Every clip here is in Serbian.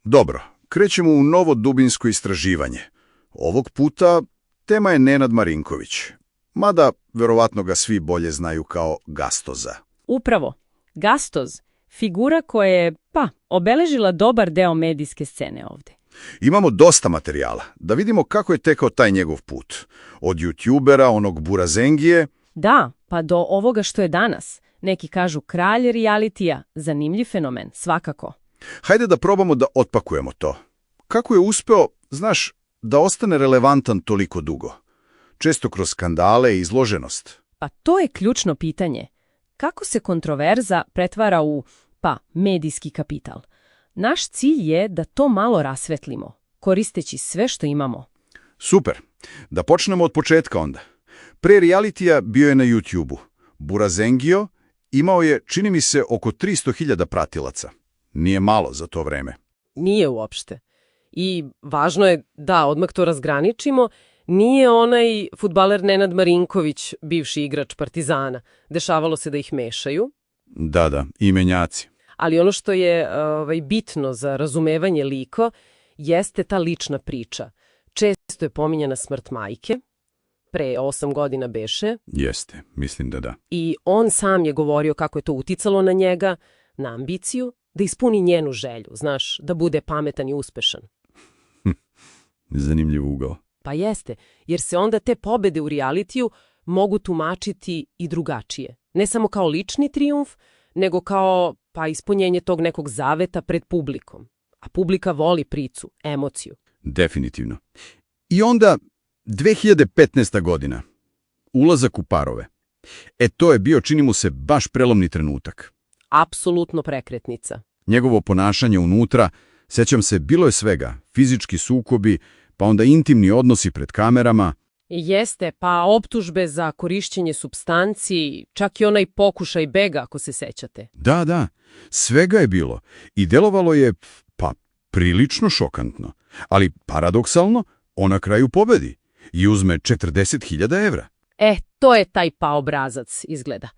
Dobro, krećemo u novo dubinsko istraživanje. Ovog puta tema je Nenad Marinković, mada verovatno ga svi bolje znaju kao Gastoza. Upravo, Gastoz, figura koja je, obeležila dobar deo medijske scene ovde. Imamo dosta materijala, da vidimo kako je tekao taj njegov put. Od youtubera, onog burazengije. Da, pa do ovoga što je danas. Neki kažu kralj realitija, zanimljiv fenomen, svakako. Hajde da probamo da otpakujemo to. Kako je uspeo, znaš, da ostane relevantan toliko dugo? Često kroz skandale i izloženost. Pa to je ključno pitanje. Kako se kontroverza pretvara u, medijski kapital? Naš cilj je da to malo rasvetlimo, koristeći sve što imamo. Super. Da počnemo od početka onda. Pre realitija bio je na YouTubeu. Burazengio imao je, čini mi se, oko 300.000 pratilaca. Nije malo za to vreme. Nije uopšte. I važno je da odmah to razgraničimo, nije onaj fudbaler Nenad Marinković, bivši igrač Partizana. Dešavalo se da ih mešaju. Da, imenjaci. Ali ono što je bitno za razumevanje lika jeste ta lična priča. Često je pominjana smrt majke, pre 8 godina beše. Jeste, mislim da. I on sam je govorio kako je to uticalo na njega, na ambiciju, da ispuni njenu želju, znaš, da bude pametan i uspešan. Zanimljiv ugao. Pa jeste, jer se onda te pobede u realitiju mogu tumačiti i drugačije. Ne samo kao lični trijumf, nego kao ispunjenje tog nekog zaveta pred publikom. A publika voli pricu, emociju. Definitivno. I onda 2015. godina. Ulazak u parove. To je bio, čini mu se, baš prelomni trenutak. Apsolutno prekretnica. Njegovo ponašanje unutra, sećam se, bilo je svega. Fizički sukobi, pa onda intimni odnosi pred kamerama. Jeste, pa optužbe za korišćenje supstanci, čak i onaj pokušaj bega, ako se sećate. Da, svega je bilo. I delovalo je, prilično šokantno. Ali paradoksalno, on na kraju pobedi i uzme 40.000 evra. To je taj obrazac, izgleda.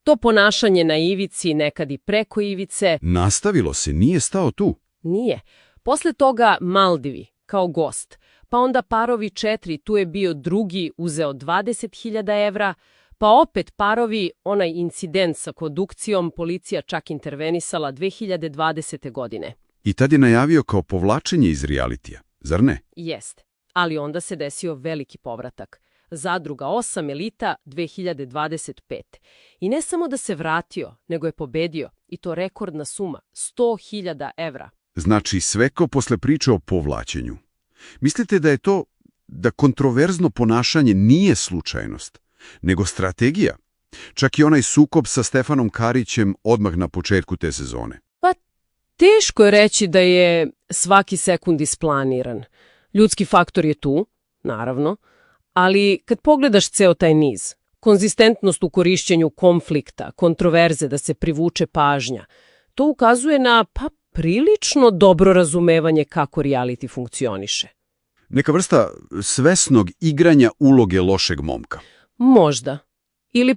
To ponašanje na ivici, nekad i preko ivice. Nastavilo se, nije stao tu. Nije. Posle toga Maldivi, kao gost. Pa onda Parovi 4, tu je bio drugi, uzeo 20.000 evra. Pa opet Parovi, onaj incident sa kondukcijom, policija čak intervenisala 2020. godine. I tad je najavio kao povlačenje iz realitija, zar ne? Jeste. Ali onda se desio veliki povratak. Zadruga 8 elita 2025. I ne samo da se vratio, nego je pobedio. I to rekordna suma, 100.000 evra. Znači sve ko posle priče o povlačenju. Mislite da je to, da kontroverzno ponašanje nije slučajnost, nego strategija? Čak i onaj sukob sa Stefanom Karićem odmah na početku te sezone. Teško je reći da je svaki sekund isplaniran. Ljudski faktor je tu, naravno, ali kad pogledaš ceo taj niz, konzistentnost u korišćenju konflikta, kontroverze da se privuče pažnja, to ukazuje na prilično dobro razumevanje kako reality funkcioniše. Neka vrsta svesnog igranja uloge lošeg momka. Možda. Ili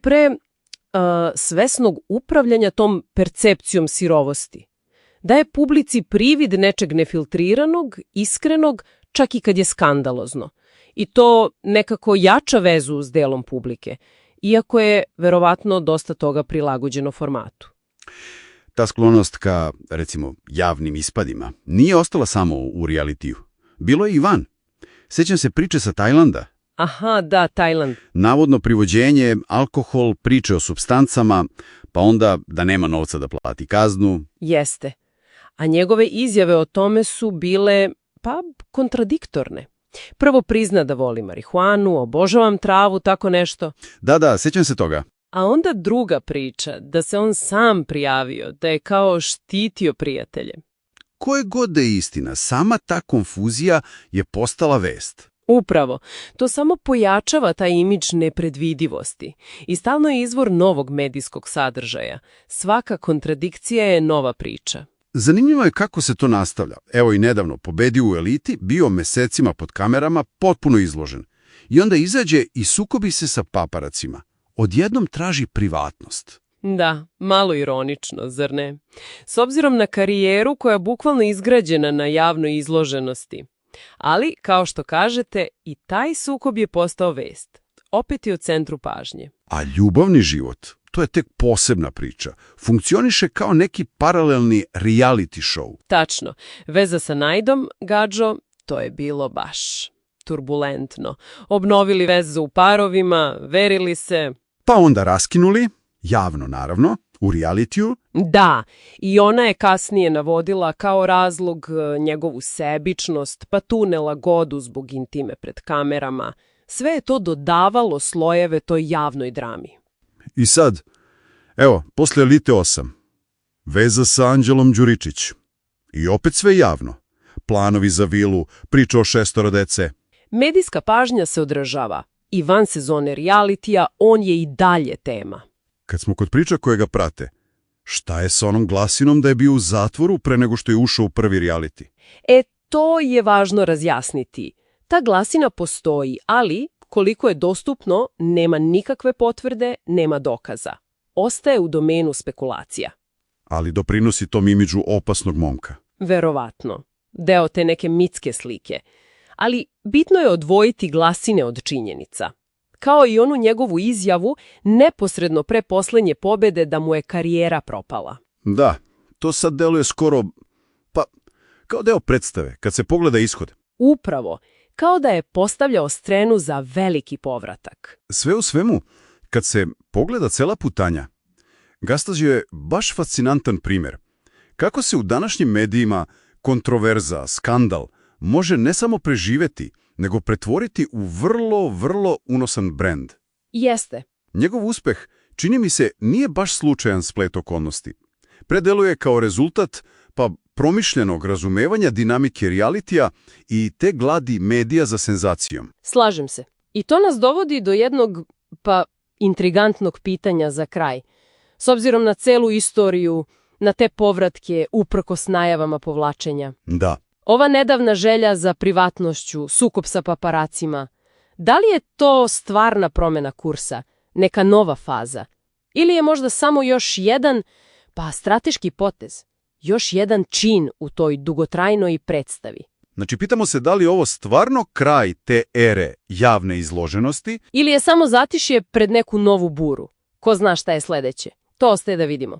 svesnog upravljanja tom percepcijom sirovosti. Daje publici privid nečeg nefiltriranog, iskrenog, čak i kad je skandalozno. I to nekako jača vezu s delom publike, iako je verovatno dosta toga prilagođeno formatu. Ta sklonost ka, recimo, javnim ispadima nije ostala samo u realitiju. Bilo je i van. Sećam se priče sa Tajlanda. Aha, da, Tajland. Navodno privođenje, alkohol, priče o supstancama, pa onda da nema novca da plati kaznu. Jeste. A njegove izjave o tome su bile, kontradiktorne. Prvo prizna da voli marihuanu, obožavam travu, tako nešto. Da, sećam se toga. A onda druga priča, da se on sam prijavio, da je kao štitio prijatelje. Koje god da je istina, sama ta konfuzija je postala vest. Upravo. To samo pojačava taj imidž nepredvidivosti. I stalno je izvor novog medijskog sadržaja. Svaka kontradikcija je nova priča. Zanimljivo je kako se to nastavlja. Evo i nedavno pobedio u eliti, bio mesecima pod kamerama, potpuno izložen. I onda izađe i sukobi se sa paparacima. Odjednom traži privatnost. Da, malo ironično, zar ne? S obzirom na karijeru koja je bukvalno izgrađena na javnoj izloženosti. Ali, kao što kažete, i taj sukob je postao vest. Opet je u centru pažnje. A ljubavni život, to je tek posebna priča. Funkcioniše kao neki paralelni reality show. Tačno. Veza sa Najdom, Gadžo, to je bilo baš turbulentno. Obnovili vezu u parovima, verili se. Pa onda raskinuli, javno naravno, u realitiju. Da, i ona je kasnije navodila kao razlog njegovu sebičnost, pa tu nelagodu zbog intime pred kamerama. Sve je to dodavalo slojeve toj javnoj drami. I sad, evo, posle Elite 8, veza sa Anđelom Đuričić. I opet sve javno. Planovi za vilu, priča o 6 dece. Medijska pažnja se odražava. I van sezone realitija on je i dalje tema. Kad smo kod priča koje ga prate, šta je sa onom glasinom da je bio u zatvoru pre nego što je ušao u prvi reality? To je važno razjasniti. Ta glasina postoji, ali koliko je dostupno, nema nikakve potvrde, nema dokaza. Ostaje u domenu spekulacija. Ali doprinosi tom imidžu opasnog momka. Verovatno. Deo te neke mitske slike. Ali bitno je odvojiti glasine od činjenica. Kao i onu njegovu izjavu neposredno pre poslednje pobede da mu je karijera propala. Da, to sad deluje skoro, pa, kao deo predstave, kad se pogleda ishod. Upravo, kao da je postavljao scenu za veliki povratak. Sve u svemu, kad se pogleda cela putanja, Gastađe je baš fascinantan primjer. Kako se u današnjim medijima kontroverza, skandal, može ne samo preživeti, nego pretvoriti u vrlo unosan brend. Jeste. Njegov uspeh, čini mi se, nije baš slučajan splet okolnosti. Predeluje kao rezultat promišljenog razumevanja dinamike realitija i te gladi medija za senzacijom. Slažem se. I to nas dovodi do jednog, intrigantnog pitanja za kraj. S obzirom na celu istoriju, na te povratke uprkos najavama povlačenja. Da. Ova nedavna želja za privatnošću, sukob sa paparacima, da li je to stvarna promjena kursa, neka nova faza? Ili je možda samo još jedan, strateški potez, još jedan čin u toj dugotrajnoj predstavi? Znači, pitamo se da li je ovo stvarno kraj te ere javne izloženosti? Ili je samo zatišje pred neku novu buru? Ko zna šta je sledeće? To ostaje da vidimo.